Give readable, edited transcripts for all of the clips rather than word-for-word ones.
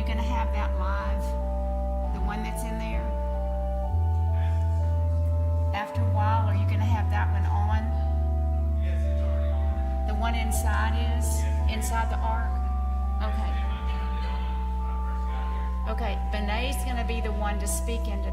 you going to have that live? The one that's in there? After a while, are you going to have that one on? Yes, it's already on. The one inside is? Inside the ark? Okay. Okay, Benay's going to be the one to speak into.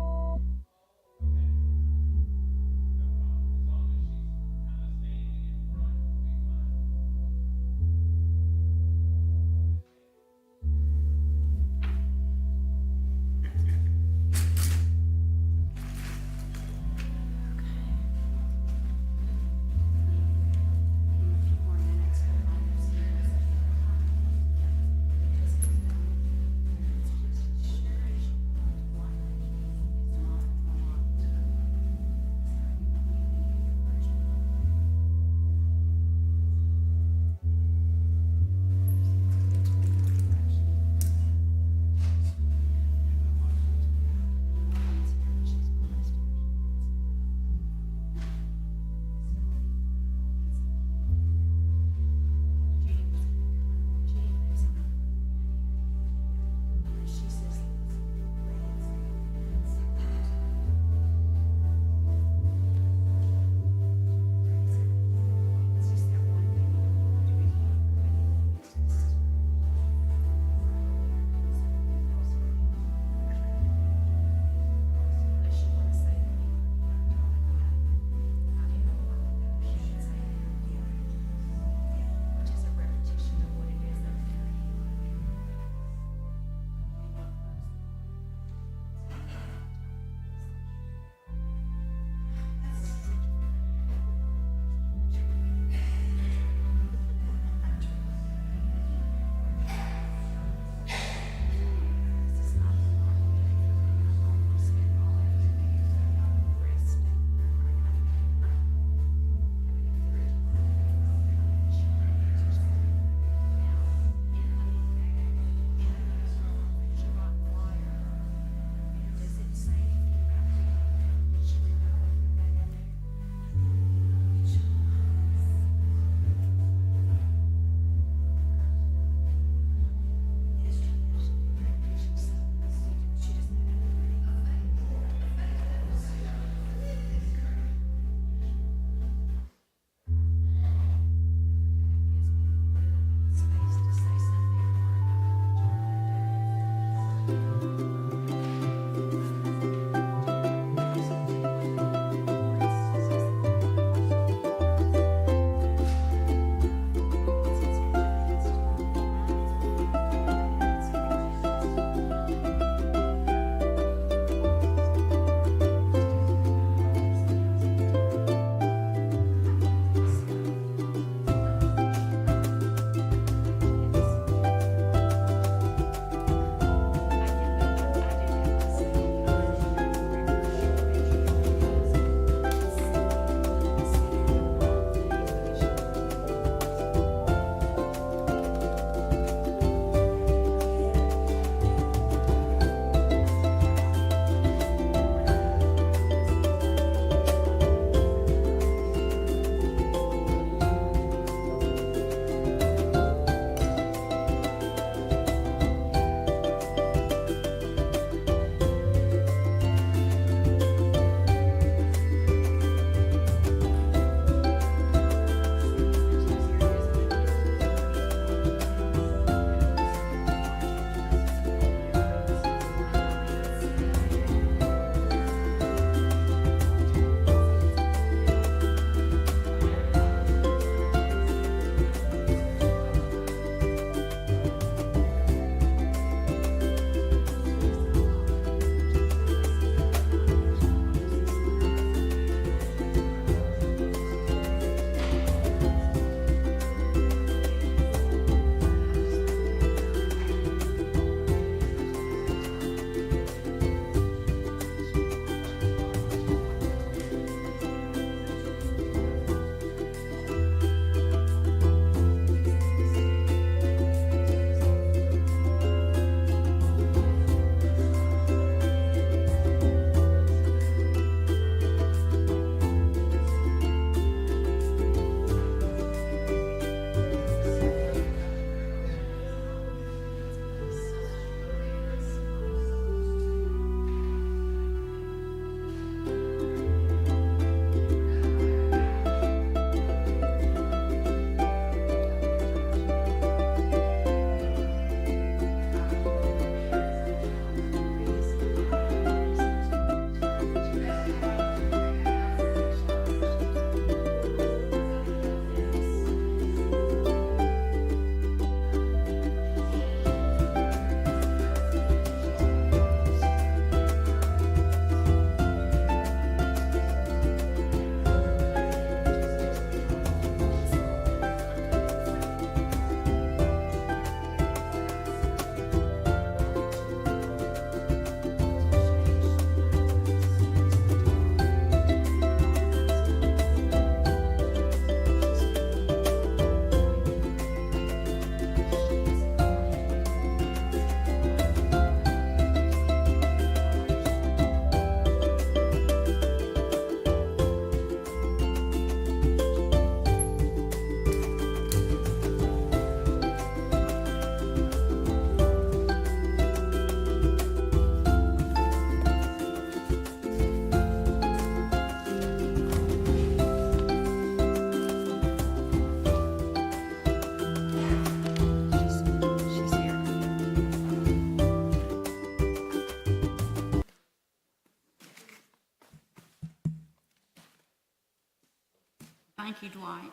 Thank you, Dwight.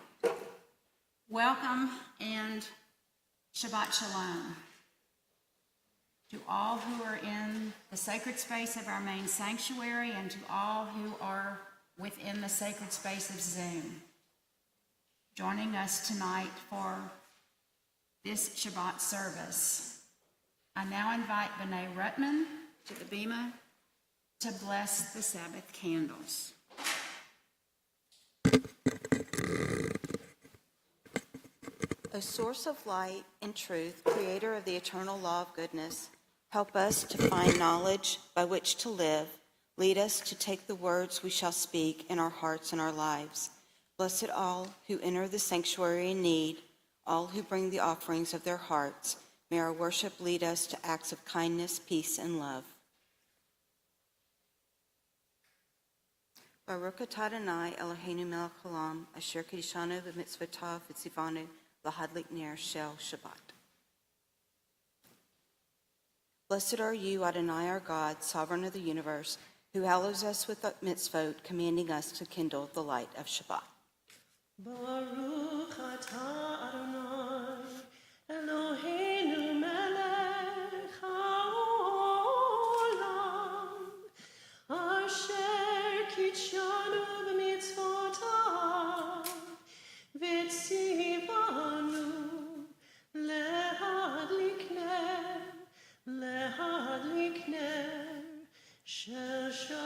Welcome and Shabbat Shalom to all who are in the sacred space of our main sanctuary and to all who are within the sacred space of Zoom. Joining us tonight for this Shabbat service. I now invite B'nai Rutman to the bima to bless the Sabbath candles. O source of light and truth, creator of the eternal law of goodness, help us to find knowledge by which to live. Lead us to take the words we shall speak in our hearts and our lives. Blessed all who enter the sanctuary in need, all who bring the offerings of their hearts. May our worship lead us to acts of kindness, peace, and love. Baruch atah Adonai Eloheinu melech haolam, asher kiddushanu b'mitzvotav v'tzivanu lahadlik ner shel Shabbat. Blessed are you, Adonai, our God, sovereign of the universe, who hallows us with the mitzvot, commanding us to kindle the light of Shabbat. Baruch atah Adonai Eloheinu melech haolam, asher kitshanu b'mitzvotav v'tzivanu lehadlik ner shel Shabbat.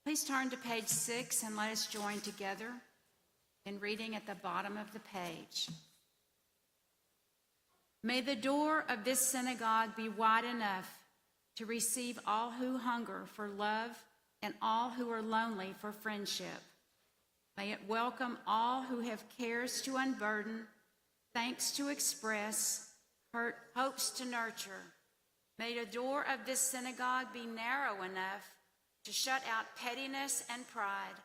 Please turn to page 6 and let us join together in reading at the bottom of the page. May the door of this synagogue be wide enough to receive all who hunger for love and all who are lonely for friendship. May it welcome all who have cares to unburden, thanks to express, hopes to nurture. May the door of this synagogue be narrow enough to shut out pettiness and pride,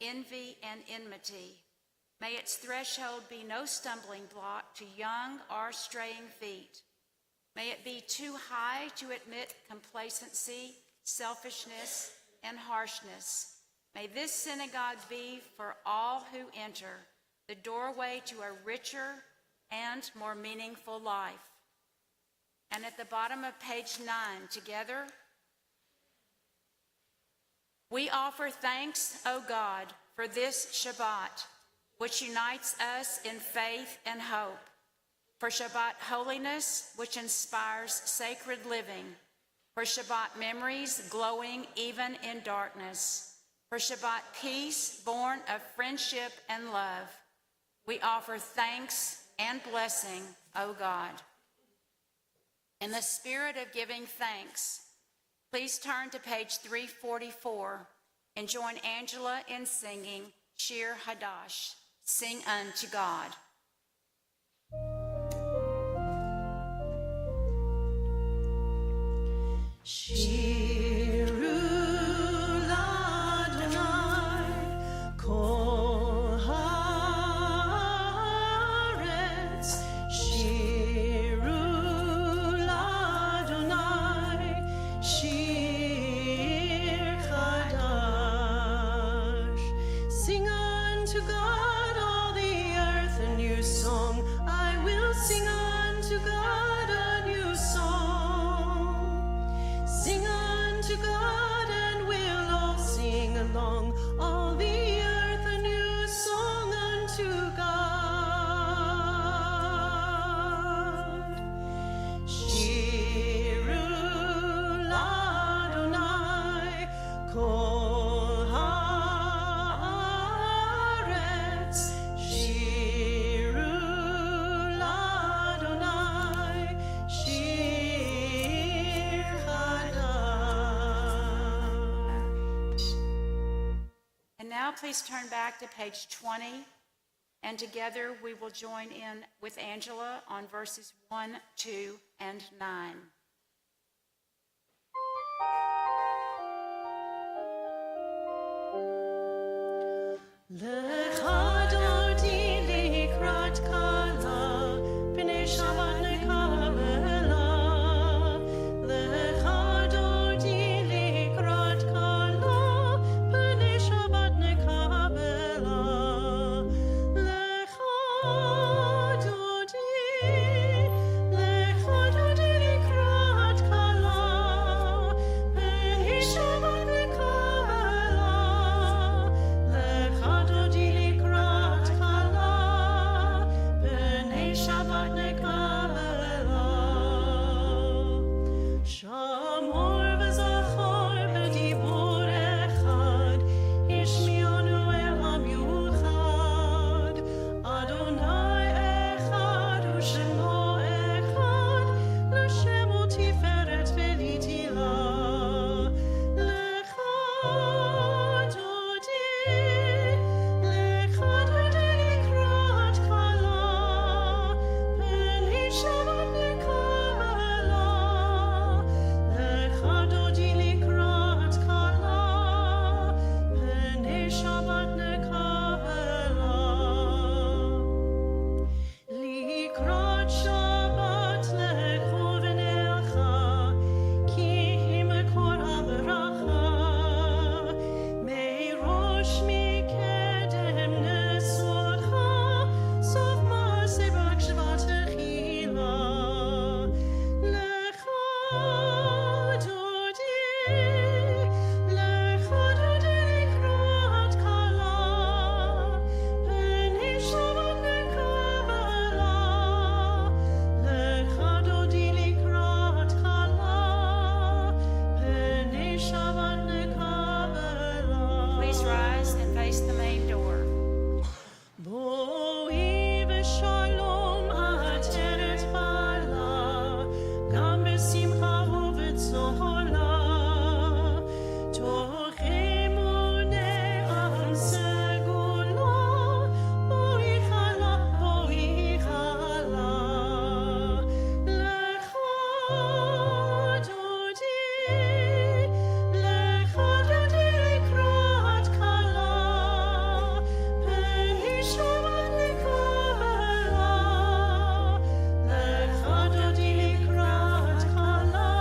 envy and enmity. May its threshold be no stumbling block to young or straying feet. May it be too high to admit complacency, selfishness, and harshness. May this synagogue be, for all who enter, the doorway to a richer and more meaningful life. And at the bottom of page 9, together, we offer thanks, O God, for this Shabbat, which unites us in faith and hope, for Shabbat holiness, which inspires sacred living, for Shabbat memories glowing even in darkness, for Shabbat peace born of friendship and love. We offer thanks and blessing, O God. In the spirit of giving thanks, please turn to page 344 and join Angela in singing Shir Hadash, Sing Unto God. Shiru l'Adonai kol haaretz, Shiru l'Adonai shir chadash. Sing unto God, all the earth, a new song. I will sing unto God a new song. Sing unto God, and we'll all sing along. All the earth a new song unto God. Shiru l'Adonai kol haaretz, Shiru l'Adonai shir chadash. And now please turn back to page 20, and together we will join in with Angela on verses 1, 2, and 9. Lecha darti likrat kala, b'nei Shabbat nekala, Shabbat nekabela. Shamor v'zachor b'dibur echad, Ishmianu el hamiuchad. Adonai echad u'shemo echad, L'Shem u'tiferet v'litila. Lecha dodi likrat kala, Peni Shabbat nekabela. Lecha dodi likrat kala, Peni Shabbat nekabela. Likrat Shabbat lecho v'necha, Ki hi mekor habracha. Meirosh mikedem nesocha, Sof ma'aseh b'shvat echila. Lecha dodi likrat kala, Peni Shabbat nekabela. Lecha dodi likrat kala, Peni Shabbat nekabela. Please rise and face the main door. Boi v'shalom ha'ateret ba'ala, Gam b'simcha u'b'tzola. Toch emunei am segula, Boi chala. Lecha dodi likrat kala, Peni Shabbat nekabela. Lecha dodi likrat kala,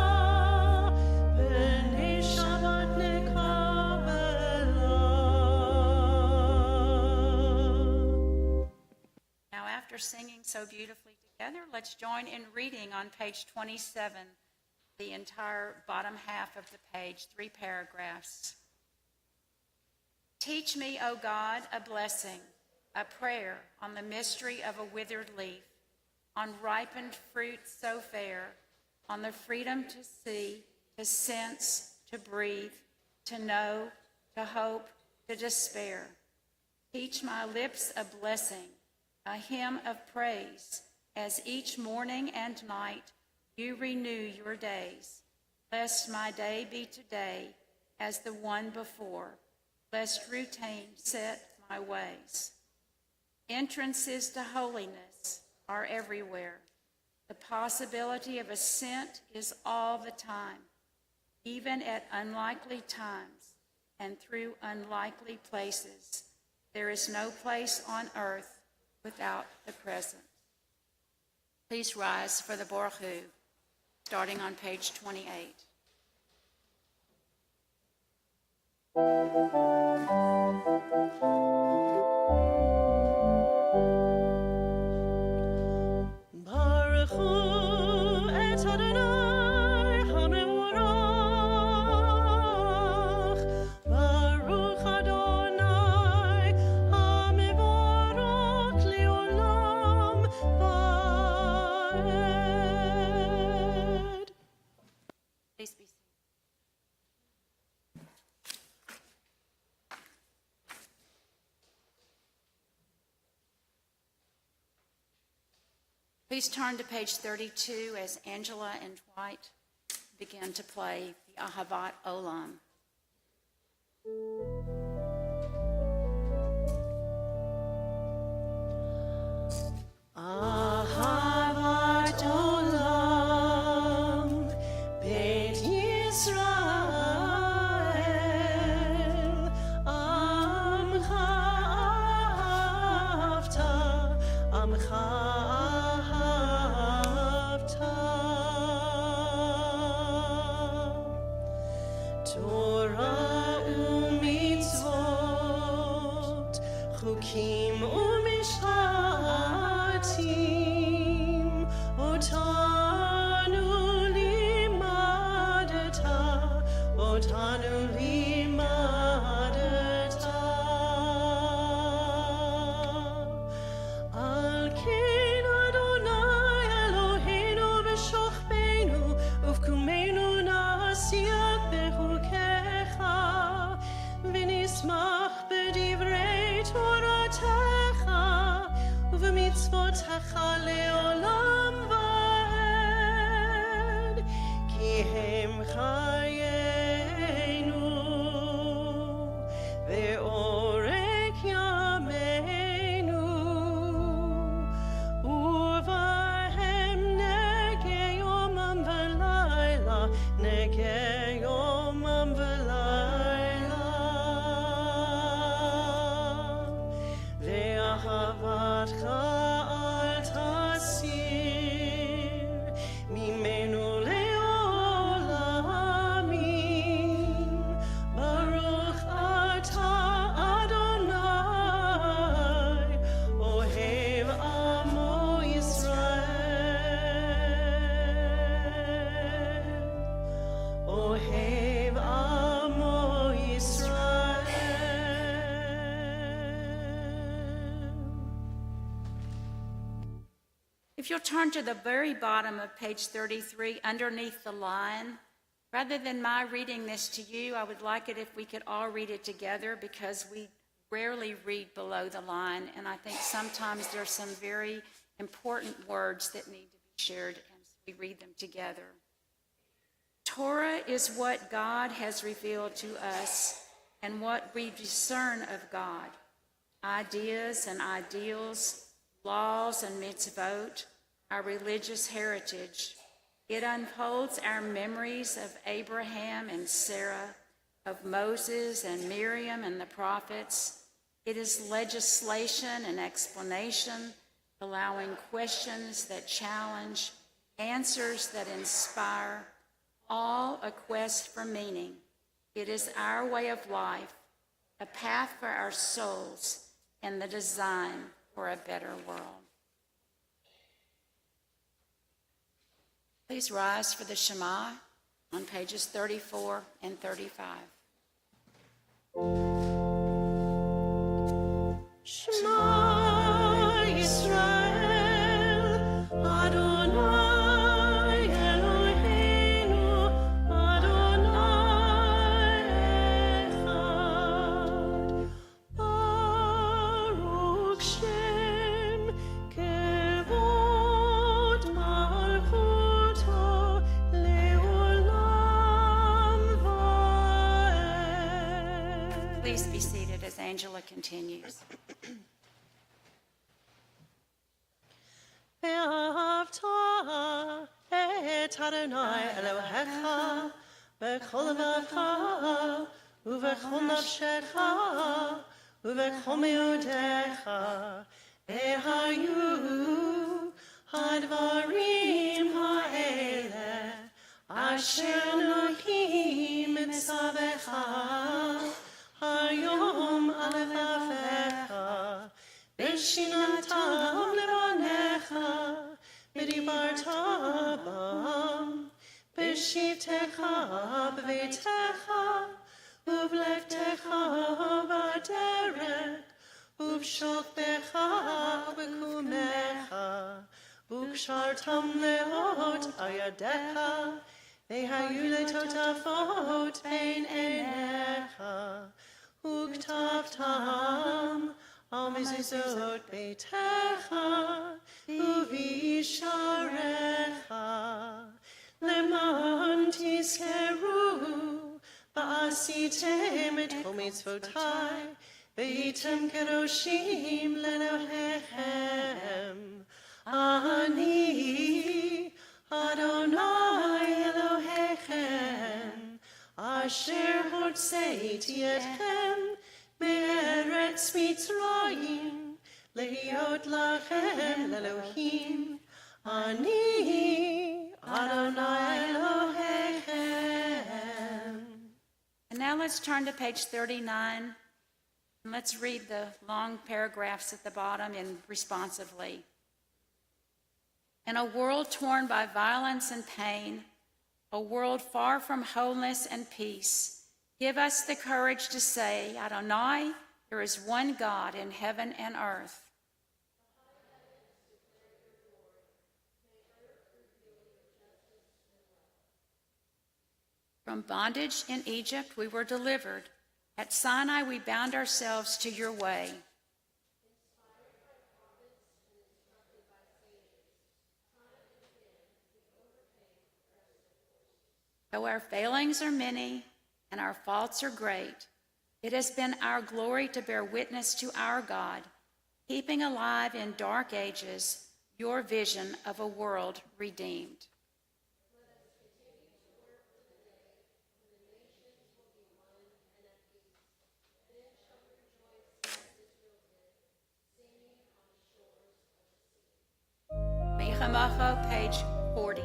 Peni Shabbat nekabela. Now, after singing so beautifully together, let's join in reading on page 27, the entire bottom half of the page, 3 paragraphs. Teach me, O God, a blessing, a prayer on the mystery of a withered leaf, on ripened fruit so fair, on the freedom to see, to sense, to breathe, to know, to hope, to despair. Teach my lips a blessing, a hymn of praise, as each morning and night you renew your days. Lest my day be today as the one before, lest routine set my ways. Entrances to holiness are everywhere. The possibility of ascent is all the time, even at unlikely times and through unlikely places. There is no place on earth without the presence. Please rise for the Baruch Hu, starting on page 28. Baruch Hu et Adonai hamevorach, Baruch Adonai hamevorach leolam vaed. Please be seated. Please turn to page 32 as Angela and Dwight begin to play the Ahavat Olam. Ahavat olam, Beit Yisrael, Amcha ahavta, Amcha ahavta. If you'll turn to the very bottom of page 33, underneath the line, rather than my reading this to you, I would like it if we could all read it together, because we rarely read below the line, and I think sometimes there's some very important words that need to be shared, and we read them together. Torah is what God has revealed to us and what we discern of God. Ideas and ideals, laws and mitzvot, our religious heritage. It unfolds our memories of Abraham and Sarah, of Moses and Miriam and the prophets. It is legislation and explanation, allowing questions that challenge, answers that inspire, all a quest for meaning. It is our way of life, a path for our souls, and the design for a better world. Please rise for the Shema on pages 34 and 35. Shema Yisrael, Adonai Eloheinu, Adonai Echad. Baruch Shem Kevod Malchuto Leolam Vaed. Please be seated as Angela continues. ואהבת את אדוני אלוהיך בכל לבבך ובכל נפשך ובכל מאודיך, והיו הדברים האלה אשר אלוהים מצווך היום על לבביך, ושיננתם לבניך, ודיברת בם, בשבתך בביתך, ובלכתך בדרך, ובשוכבך ובקומך, וקשרתם לאות על ידיך, והיו לטוטפות בין עיניך, וכתבתם על מזוזות ביתך ובשעריך, למען תזכרו ועשיתם את כל מצוותיי, והייתם קדושים לאלוהיכם. אני אדוני אלוהיכם, אשר הוצאתי אתכם מארץ מצרים, להיות לכם לאלוהים. אני אדוני אלוהיכם. And now let's turn to page 39, and let's read the long paragraphs at the bottom and responsively. In a world torn by violence and pain, a world far from wholeness and peace, give us the courage to say, Adonai, there is one God in heaven and earth. From bondage in Egypt we were delivered. At Sinai we bound ourselves to your way. Though our failings are many and our faults are great, it has been our glory to bear witness to our God, keeping alive in dark ages your vision of a world redeemed. Mechamacho, page 40.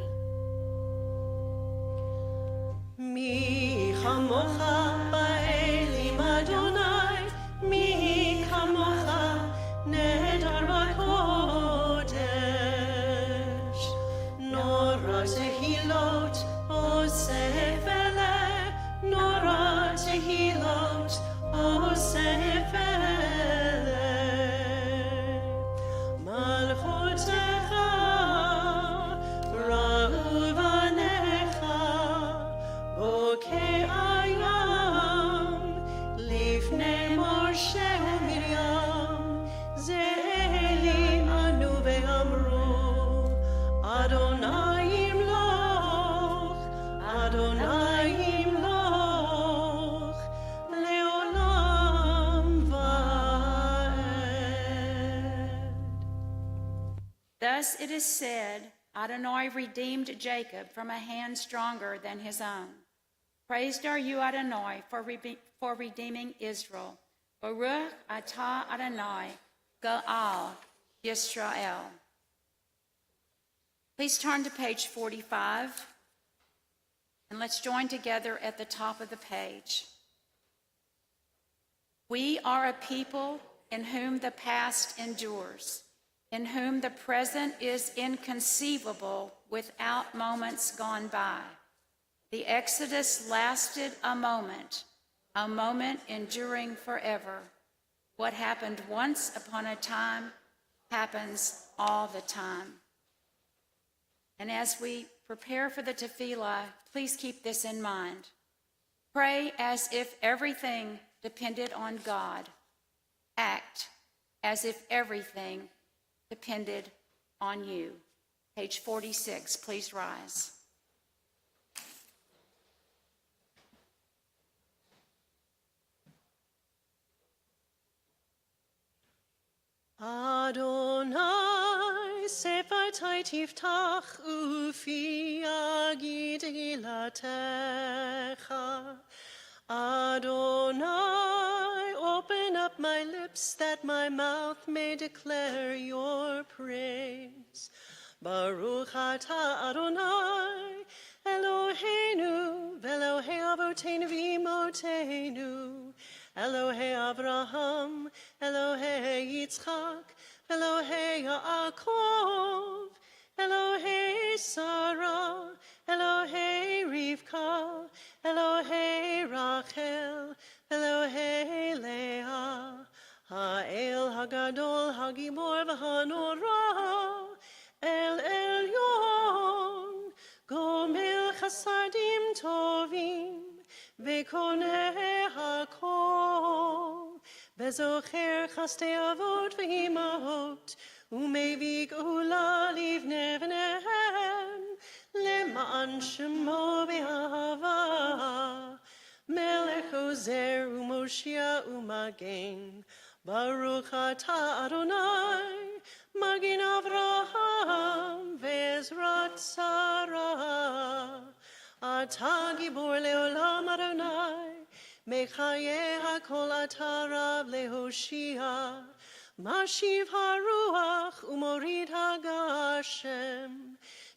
מי כמוך באלים אדוני, מי כמוך נהדר בקודש. נורא תהילות עושה פלא, נורא תהילות עושה פלא. מלכותך Thus it is said, Adonai redeemed Jacob from a hand stronger than his own. Praised are you, Adonai, for redeeming Israel. Baruch atah Adonai, Ga'al Yisrael. Please turn to page 45, and let's join together at the top of the page. We are a people in whom the past endures, in whom the present is inconceivable without moments gone by. The Exodus lasted a moment enduring forever. What happened once upon a time happens all the time. And as we prepare for the tefillah, please keep this in mind. Pray as if everything depended on God. Act as if everything depended on you. Page 46, please rise. Adonai, sefatai tiftach ufi agid ilatecha. Adonai, open up my lips that my mouth may declare your praise. Baruch atah Adonai, Eloheinu, Velohei avoteinu v'imotenu, Elohei Avraham, Elohei Yitzchak, Elohei Yaakov, Elohei Sarah, Elohei Rivka, Elohei Rachel, Elohei Leah, Ha'el Hagadol, Hagibor v'Hanora, El Elyon, Gomel Chasadim Tovim, V'koneh hakol, V'zocher chastei avot v'imahot, U'mevik ula livnei v'nehem, Le'ma'an shemo v'ahava, Melech ozer u'moshia u'magen, Baruch atah Adonai, Magen Avraham v'ezrat Sarah. Atah gibor leolam Adonai, Mechaye hakol atah Rav lehoshia, Mashiv haruach umorid hagashem,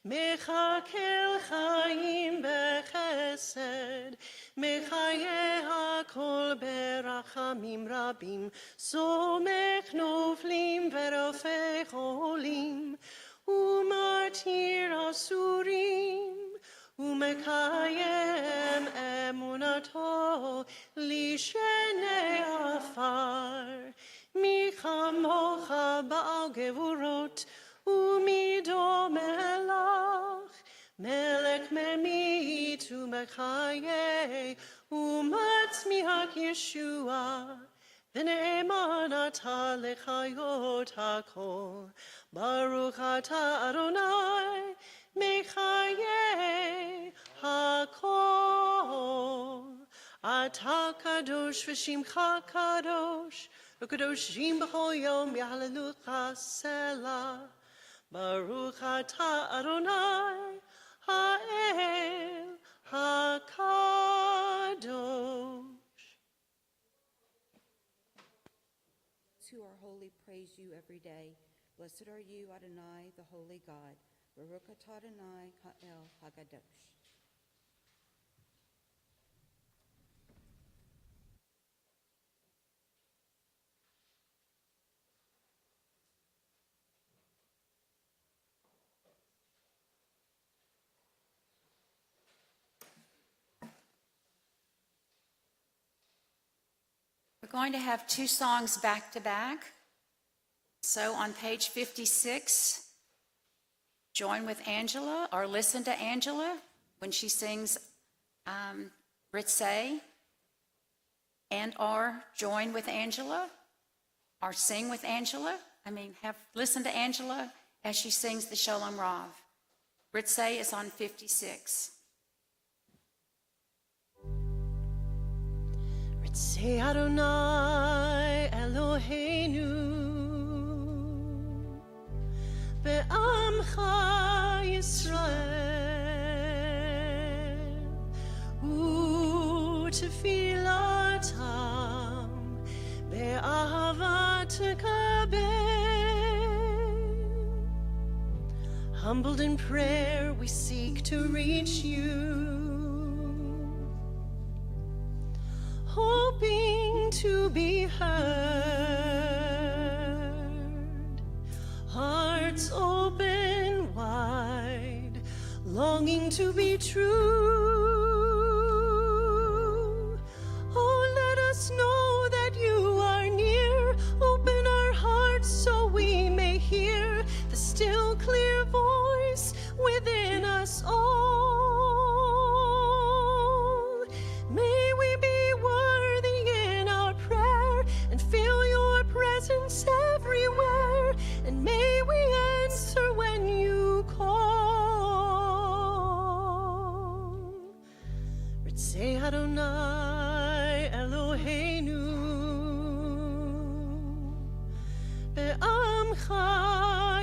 Mechakel chayim bechesed, Mechaye hakol berachamim rabim, Somech noflim verofei cholim, Umatir asurim, Umekayem emunato lishenei afar, Michamocha ba'al gevurot, Umido melach, Melech memit umechaye, Umatzmiach Yeshua, V'ne'eman atah lechayot hakol, Baruch atah Adonai, Mechaye hakol. Atah kadosh v'shimcha kadosh, V'kadoshim b'chol yom yahalelucha selah. Baruch atah Adonai, ha'el hakadosh. Who are holy, praise you every day. Blessed are you, Adonai, the holy God. Baruch atah Adonai, ha'el hakadosh. We're going to have two songs back to back. So on page 56, join with Angela or listen to Angela when she sings Ritzay, and or join with Angela or sing with Angela. Listen to Angela as she sings the Sholom Rav. Ritzay is on 56. Say Adonai Eloheinu, בעמך ישראל ותפילתם באהבה תקבל. Humbled in prayer, we seek to reach you, hoping to be heard. Hearts open wide, longing to be true. Oh, let us know that you are near. Open our hearts so we may hear the still clear voice within us all. May we be worthy in our prayer and feel your presence everywhere. And may we answer when you call. Ritzei Adonai Eloheinu be'amcha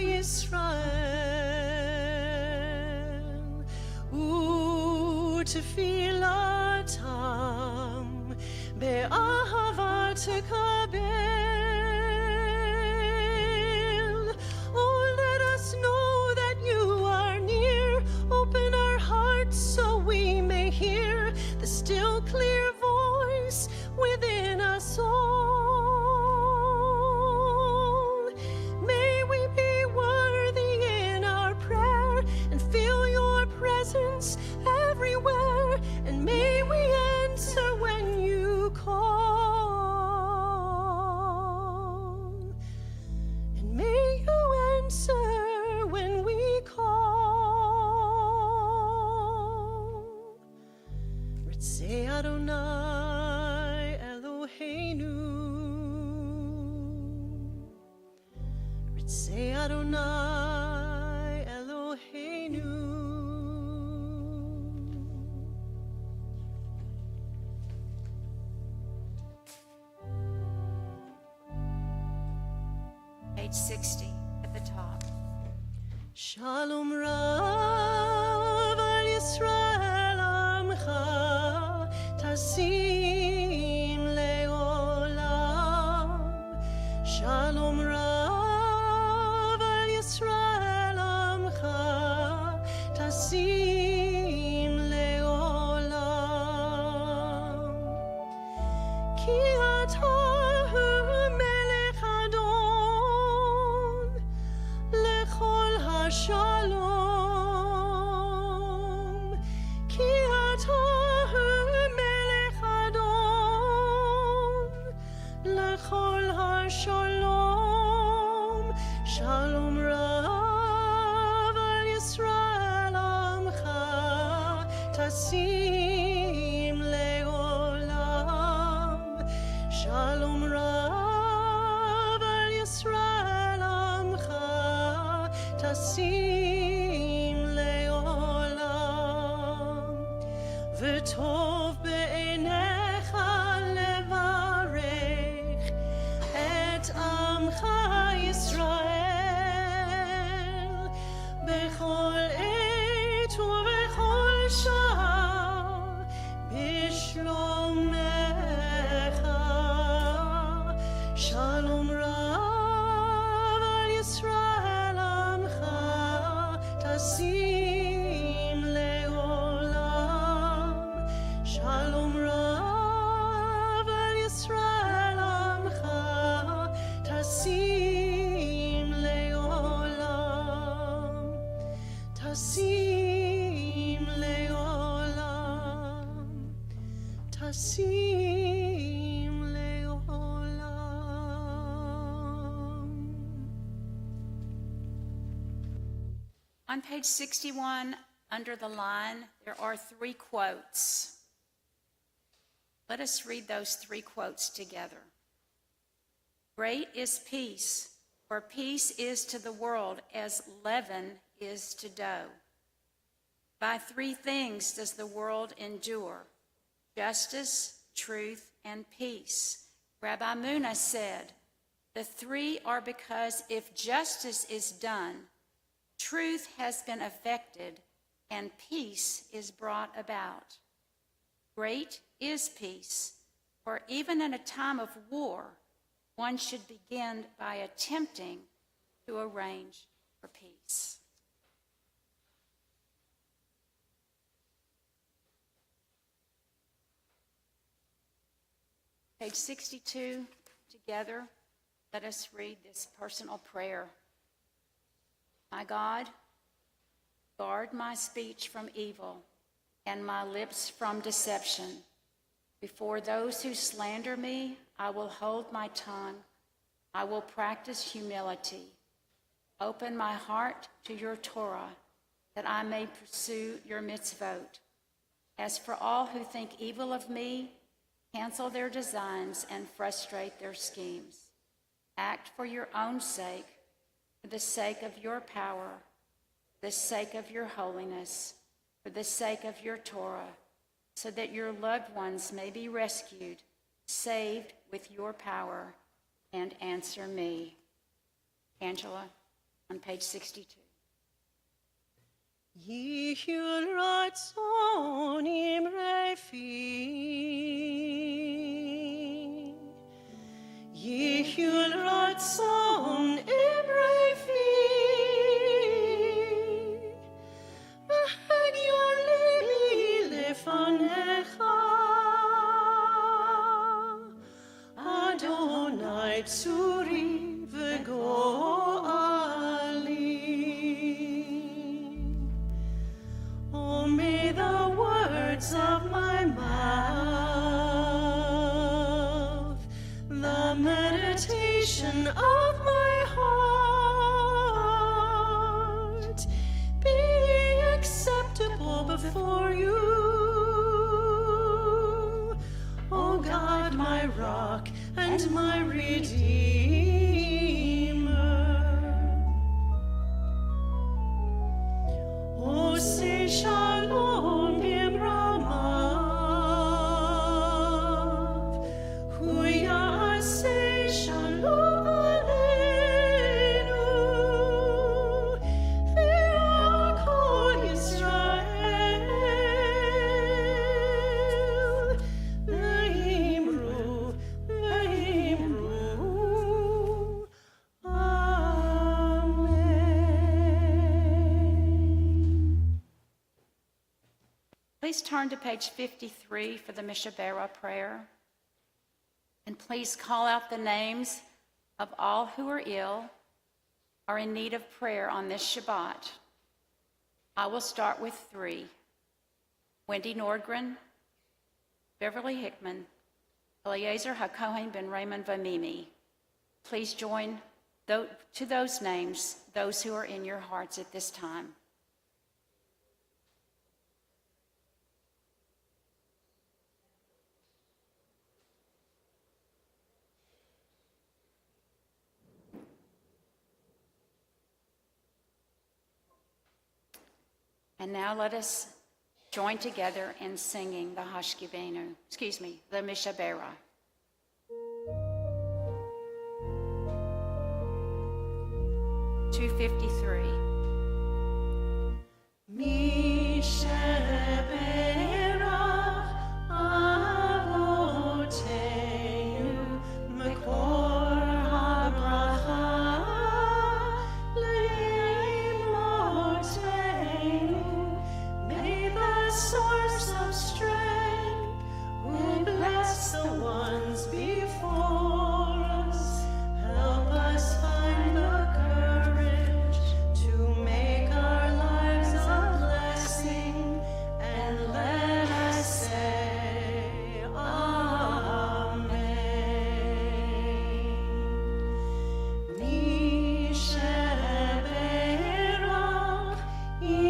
Yisrael u'tefilatam be'ahava tekabel. Oh, let us know that you are near. Open our hearts so we may hear the still clear voice within us all. May we be worthy in our prayer and feel your presence everywhere. And may we answer when you call. And may you answer when we call. Ritzei Adonai Eloheinu. Ritzei Adonai Eloheinu. Page 60 at the top. Shalom Rav al Yisrael Amcha Tasim Leolam. Shalom Rav al Yisrael Amcha Tasim Leolam. Ki ata hu melech Adon lechol hashalom. Ki ata hu melech Adon lechol hashalom. Shalom Rav al Yisrael Amcha Tasim Leolam. Shalom Rav al Yisrael Amcha Tasim Leolam. V'tov be'einecha levarech et Amcha Yisrael bechol et ubechol shah bishlomecha. Shalom Rav al Yisrael Amcha Tasim Leolam. Shalom Rav al Yisrael Amcha Tasim Leolam. Tasim Leolam. Tasim Leolam. On page 61, under the line, there are 3 quotes. Let us read those 3 quotes together. Great is peace, for peace is to the world as leaven is to dough. By 3 things does the world endure: justice, truth, and peace. Rabbi Muna said, the 3 are because if justice is done, Truth has been effected, and peace is brought about. Great is peace, for even in a time of war, one should begin by attempting to arrange for peace. Page 62, together, let us read this personal prayer. My God, guard my speech from evil and my lips from deception. Before those who slander me, I will hold my tongue. I will practice humility. Open my heart to your Torah, that I may pursue your mitzvot. As for all who think evil of me, cancel their designs and frustrate their schemes. Act for your own sake, for the sake of your power, for the sake of your holiness, for the sake of your Torah, so that your loved ones may be rescued, saved with your power, and answer me. Angela, on page 62. Yihyul ratzon imrefi. Yihyul ratzon imrefi. V'hagion libi lefanecha. Adonai tzuri v'go'ali. Oh, may the words of my mouth, the meditation of my heart be acceptable before you. O God, my rock and my redeemer. O say shalom b'mramav, hu yaseh shalom aleinu, ve'al kol Yisrael, ve'imru, amen. Please turn to page 53 for the Mishabera prayer. And please call out the names of all who are ill or in need of prayer on this Shabbat. I will start with 3. Wendy Nordgren, Beverly Hickman, Eliezer HaKohen ben Raymond Vamimi. Please join to those names, those who are in your hearts at this time. And now let us join together in singing the the Mishabera. (253) Mishabera avoteinu mekor habracha leimotenu. May the source of strength who bless the ones before us help us find the courage to make our lives a blessing, and let us say Amen. Mishabera imotenu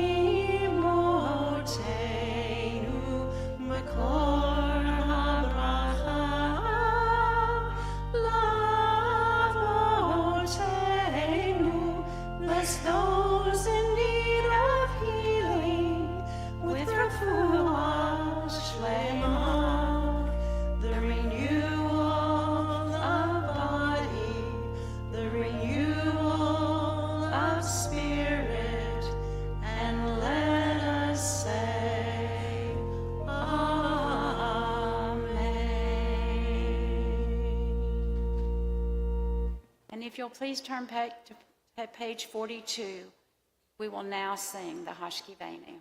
if you'll please turn to page 42, we will now sing the Hashkivenu.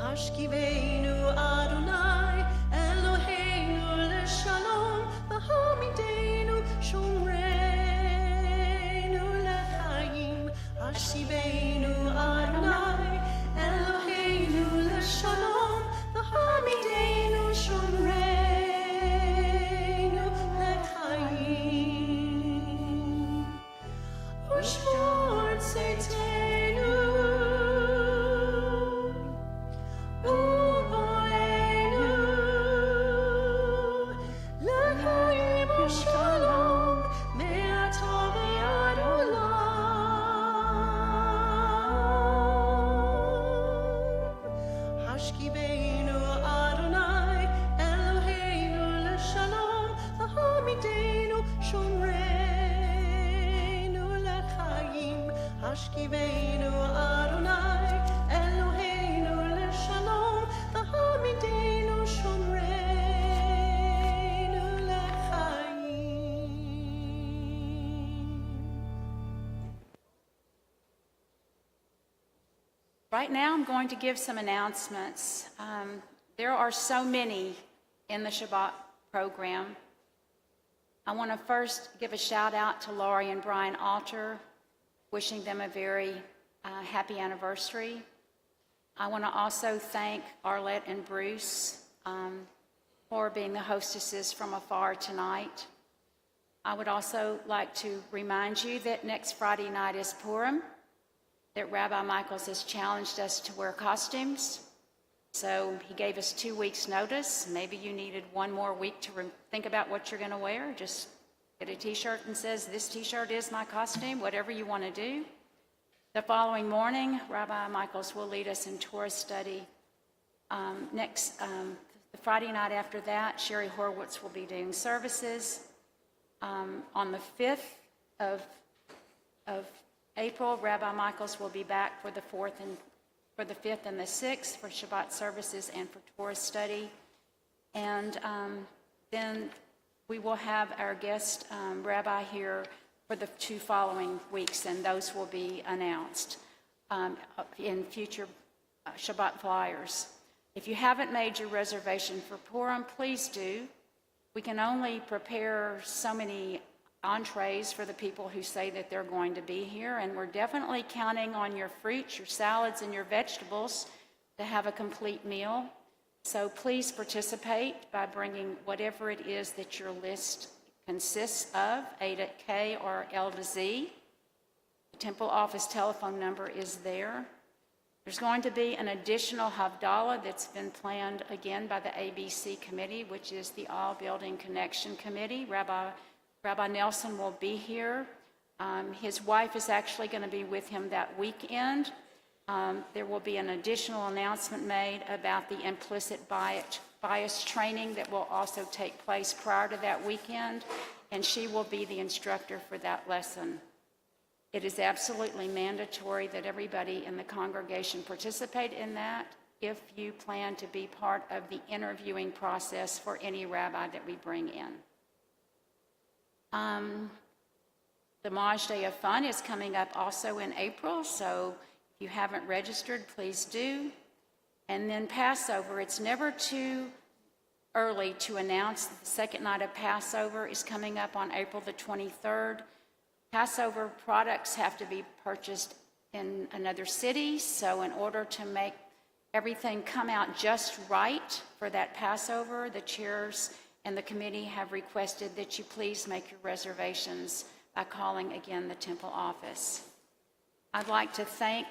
Hashkivenu Adonai, Eloheinu leShalom, V'hamidenu Shomreinu leChaim. Hashkivenu Adonai, Eloheinu leShalom, V'hamidenu Shomreinu leChaim. Ushmor Tzeitenu. Hashkivenu Adonai, Eloheinu leShalom, V'hamidenu Shomreinu leChaim. Hashkivenu Adonai, Eloheinu leShalom, V'hamidenu Shomreinu leChaim. Right now, I'm going to give some announcements. There are so many in the Shabbat program. I want to first give a shout out to Laurie and Brian Alter, wishing them a very happy anniversary. I want to also thank Arlette and Bruce for being the hostesses from afar tonight. I would also like to remind you that next Friday night is Purim, that Rabbi Michaels has challenged us to wear costumes. So he gave us 2 weeks' notice. Maybe you needed one more week to think about what you're going to wear. Just get a t-shirt and says, this t-shirt is my costume, whatever you want to do. The following morning, Rabbi Michaels will lead us in Torah study. The Friday night after that, Sherry Horwitz will be doing services. On the 5th of April, Rabbi Michaels will be back for the 5th and the 6th for Shabbat services and for Torah study. And then we will have our guest rabbi here for the 2 following weeks, and those will be announced in future Shabbat flyers. If you haven't made your reservation for Purim, please do. We can only prepare so many entrees for the people who say that they're going to be here, and we're definitely counting on your fruits, your salads, and your vegetables to have a complete meal. So please participate by bringing whatever it is that your list consists of, A to K or L to Z. The temple office telephone number is there. There's going to be an additional Havdalah that's been planned again by the ABC committee, which is the All Building Connection Committee. Rabbi Nelson will be here. His wife is actually going to be with him that weekend. There will be an additional announcement made about the implicit bias training that will also take place prior to that weekend, and she will be the instructor for that lesson. It is absolutely mandatory that everybody in the congregation participate in that if you plan to be part of the interviewing process for any rabbi that we bring in. The Maj Day of Fun is coming up also in April, so if you haven't registered, please do. And then Passover, it's never too early to announce that the second night of Passover is coming up on April the 23rd. Passover products have to be purchased in another city, so in order to make everything come out just right for that Passover, the chairs and the committee have requested that you please make your reservations by calling again the temple office. I'd like to thank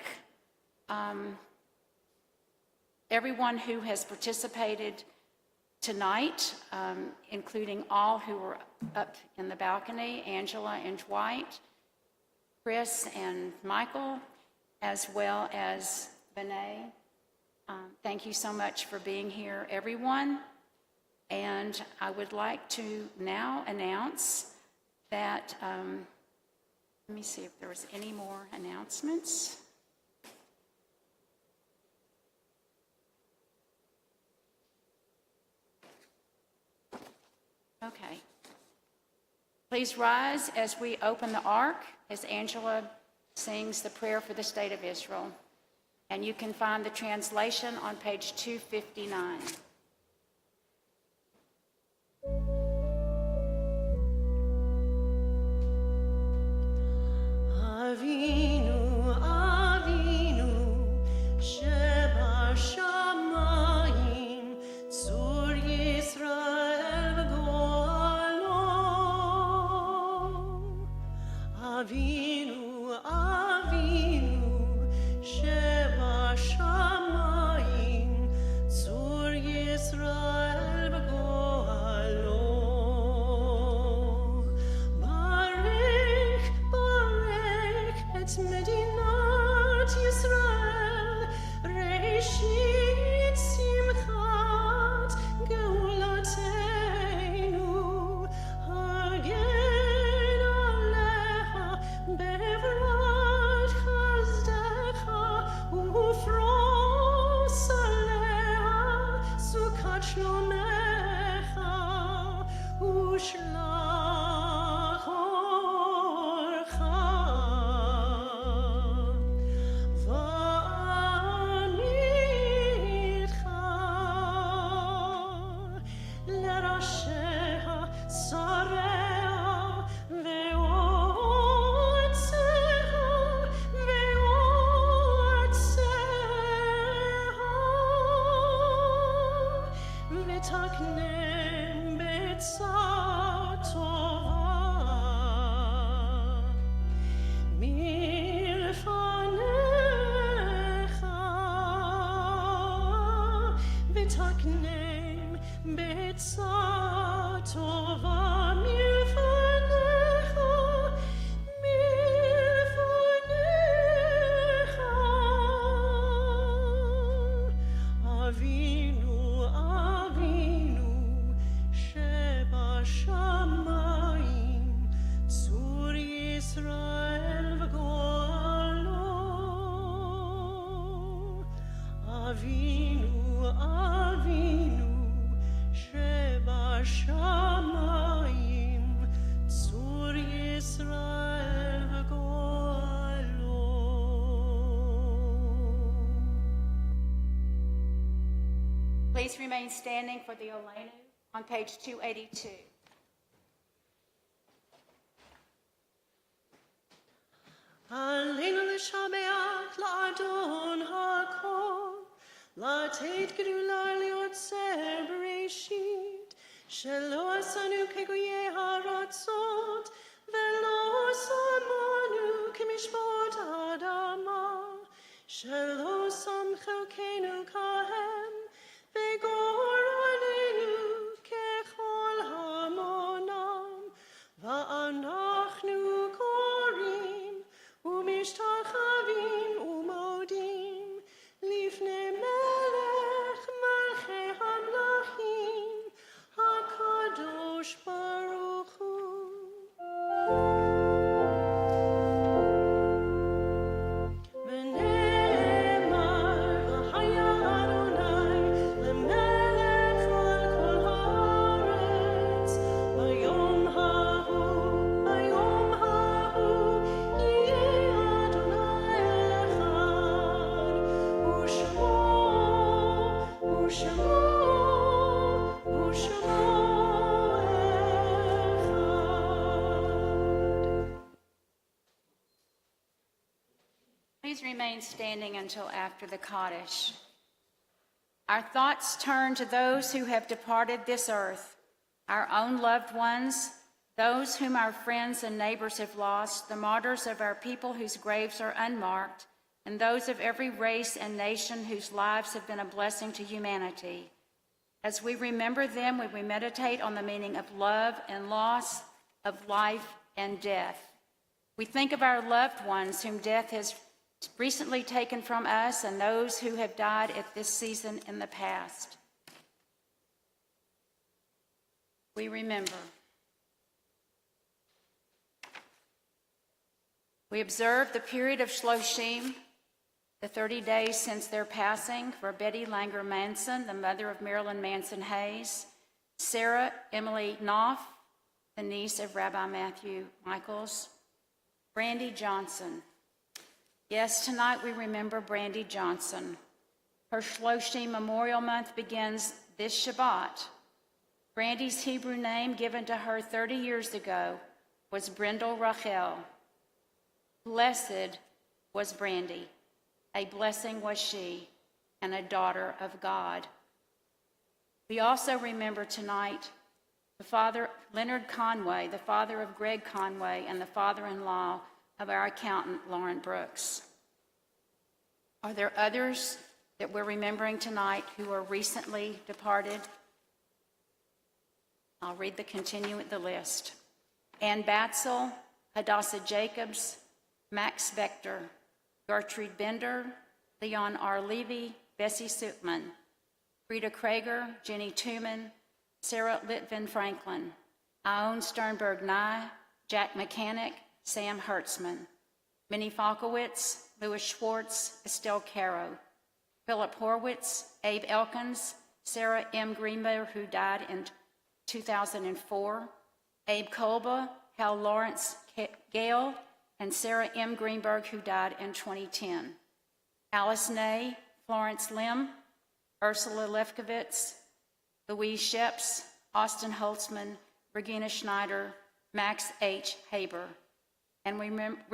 everyone who has participated tonight, including all who were up in the balcony, Angela and Dwight, Chris and Michael, as well as Benet. Thank you so much for being here, everyone. And I would like to now announce that, let me see if there was any more announcements. Okay. Please rise as we open the ark, as Angela sings the prayer for the state of Israel. And you can find the translation on page 259. Avinu, Avinu, שבשמיים, צור ישראל וגואלו. אבינו, אבינו, שבשמיים, צור ישראל וגואלו. ברך, ברך את מדינת ישראל, ראשית שמחת גאולתנו, הגן עליה בעברת חסדך, ופרוס עליה סוכת שלומך, ושלח אורך. ועמיתך לראשיה, שריה, ויועציה, ותקנם בעצה טובה מלפניך, ותקנם בעצה טובה מלפניך, מלפניך. אבינו, אבינו, שבשמיים, צור ישראל וגואלו. אבינו, אבינו, שבשמיים, צור ישראל וגואלו. Please remain standing for the Olenu on page 282. עלינו לשבח לאדון הכל, לתת גדולה ליוצר בראשית, שלא עשנו כגויי הארצות, ולא שמנו כמשפט האדמה, שלא שם חלקנו כהם, וגורלנו ככל המונם, ואנחנו קוראים ומשתחווים ומודים לפני מלך מלכי המלכים, הקדוש ברוך הוא. ונאמר, והיה אדוני למלך על כל הארץ, ביום ההוא, ביום ההוא, יהיה אדוני אחד, ושמו, ושמו, ושמו אחד. Please remain standing until after the Kaddish. Our thoughts turn to those who have departed this earth, our own loved ones, those whom our friends and neighbors have lost, the martyrs of our people whose graves are unmarked, and those of every race and nation whose lives have been a blessing to humanity. As we remember them, we meditate on the meaning of love and loss, of life and death. We think of our loved ones whom death has recently taken from us and those who have died at this season in the past. We remember. We observe the period of Shloshim, the 30 days since their passing, for Betty Langer Manson, the mother of Marilyn Manson Hayes, Sarah Emily Knopf, the niece of Rabbi Matthew Michaels. Brandy Johnson. Yes, tonight we remember Brandy Johnson. Her Shloshim Memorial Month begins this Shabbat. Brandy's Hebrew name given to her 30 years ago was Brindle Rachel. Blessed was Brandy. A blessing was she, and a daughter of God. We also remember tonight the father, Leonard Conway, the father of Greg Conway, and the father-in-law of our accountant, Lauren Brooks. Are there others that we're remembering tonight who are recently departed? I'll read the list. Ann Batzel, Hadassah Jacobs, Max Vector, Gertrude Bender, Leon R. Levy, Bessie Suitman, Rita Krager, Jenny Tooman, Sarah Litvin Franklin, Aon Sternberg Nye, Jack Mechanic, Sam Hertzman, Minnie Falkowitz, Louis Schwartz, Estelle Caro, Philip Horwitz, Abe Elkins, Sarah M. Greenberg, who died in 2004, Abe Kolba, Hal Lawrence Gale, and Sarah M. Greenberg, who died in 2010. Alice Ney, Florence Lim, Ursula Lefkowitz, Louise Sheps, Austin Holtzman, Regina Schneider, Max H. Haber. And we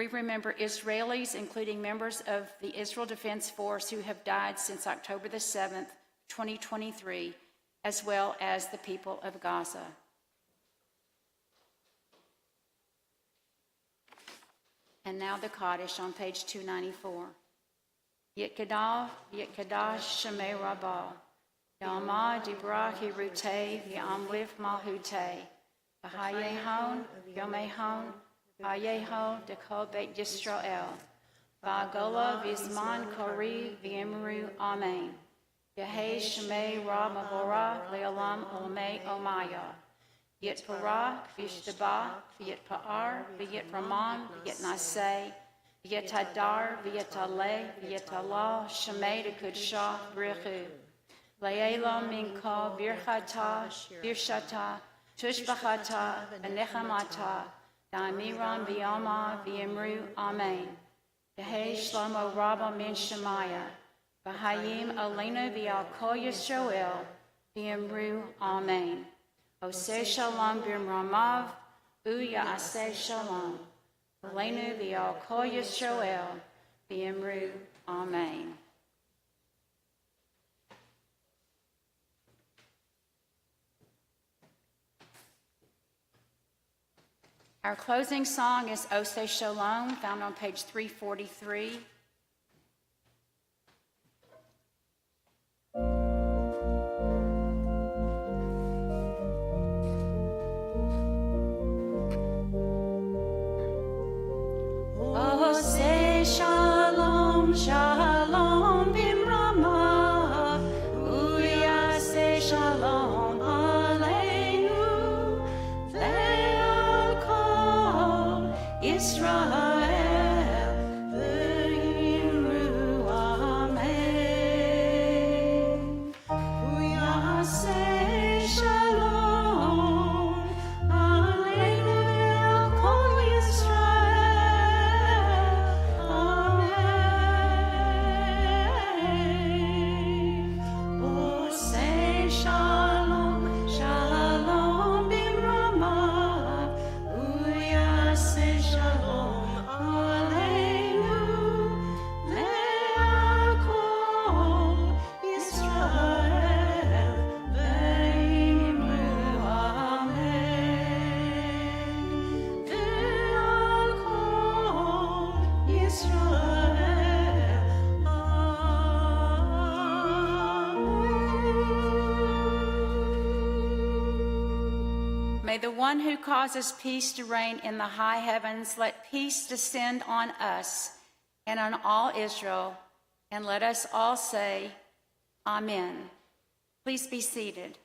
remember Israelis, including members of the Israel Defense Force who have died since October the 7th, 2023, as well as the people of Gaza. And now the Kaddish on page 294. Yitkadav, Yitkadash, Shemei Rabbah, Yama Dibra Hirute, Yamliv Malhute, Bahayehon, Yomehon, Bahayehon, Dekol Beit Yisrael, Vagola Vizman Kori, V'Imru, Amen. Yehei Shemei Ra Mavora, Leolam Olamei Omaya. Yit Parah, Vishtaba, Yit Pa'ar, Yit Ramam, Yit Naseh, Yit Hadar, Yit Ale, Yit Allah, Shemei de Kudsha, Brichu. Le'ela Minka, Birchata, Birshata, Tushbachata, Anechamata, Damiram V'Yama, V'Imru, Amen. Yehei Shlomo Rabba Min Shemaya, V'Hayim Alena V'Al Kol Yisrael, V'Imru, Amen. Oseh Shalom B'Ramav, Uya Aseh Shalom. Alenu V'Al Kol Yisrael, V'Imru, Amen. Our closing song is Oseh Shalom, found on page 343. Oseh Shalom, Shalom B'Ramav, Uyaseh Shalom Aleinu, Ve'al Kol Yisrael, V'Imru, Amen. Uyaseh Shalom Aleinu, Ve'al Kol Yisrael, Amen. Oseh Shalom, Shalom B'Ramav, Uyaseh Shalom Aleinu, Ve'al Kol Yisrael, V'Imru, Amen. Ve'al Kol Yisrael, Amen. May the one who causes peace to reign in the high heavens let peace descend on us and on all Israel, and let us all say, Amen. Please be seated.